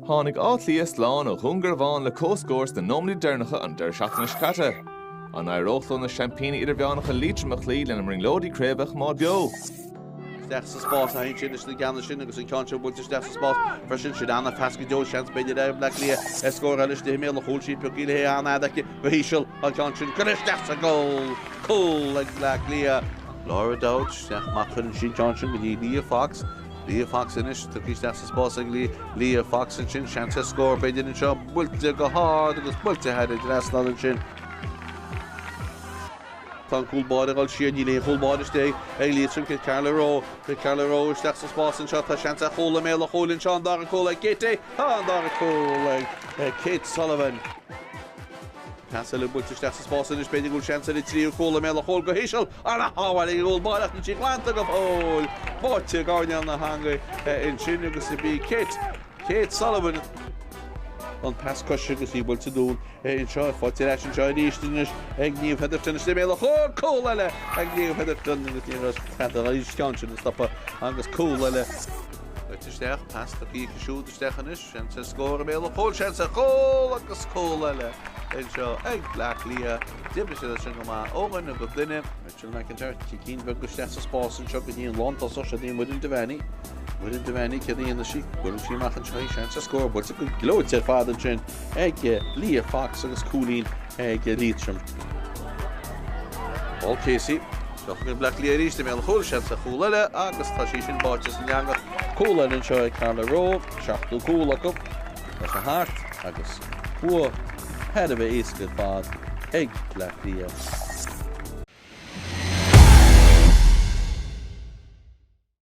Tháinig átlí slán ó chungar bháin le cóscórs den nómlí dearnacha an deir seachtain scata. An airóchló na champíní idir bheannacha Leitrim a chlí lena ring lódí Craobh má bio. Steach sa spás a hain sin is na gan sin agus an canse búlte steach sa spás freisin sin anna fesci dó seans beidir le lia scór eile de mé le húil siad pe gile an adacha bhíisiil an can sin go steach sa gól cool le lia Laura Dowd steach mac chun sin can sin go dtí Lia Fox inis tuí steach sa spás a Lia Fox an sin sean sa scór beidir an seo búlte go hád agus búlte heidir dresná an sin. Tan coolbáid agáil siad ní léon coolbáid is Leitrim cé Carla isteach sa spás an seo tá sean a chola mé le cholinn seán dar an cóla Kate an dar an cóla Kate Sullivan. Casa le búlte steach sa spás an is beidir gúil sean i tríú cóla mé le chol go héisiil an a háhail i gúlbáid an tíglanta go bhil. Báte gáine na hanga in sin agus i bí Kate Sullivan. An pas cosisiú agus í bhfuil dún in seo fáte leis an seo díostainis ag níomh heidir tunas le méile cóil eile ag níomh heidir tunas níomh heidir a scan sin stoppa agus cóil eile. Isteach pas a í siúd isteichanis sin sa scóir méile cóil sin sa cóil agus cóil eile in seo ag leach lia dibre sin go má ógan a go duine sin me an teart cín bheith go steach sa spás an seo go dtíon lánta so a dtíon muidir de bhaine. Within the venue, get in the sheep, but she math and chance to score, but it's a good glow to father chin. Egg, Leah Fox, and it's cooling, egg, Leitrim. All Casey, so black ladies, the male whole chance of Hulella, August Tashishin Bodges and Younger, Cooler and Shoy Carla Rowe, Sharp to cool look up. That's a heart, August. Poor head of a ace good bad, egg, black Leah.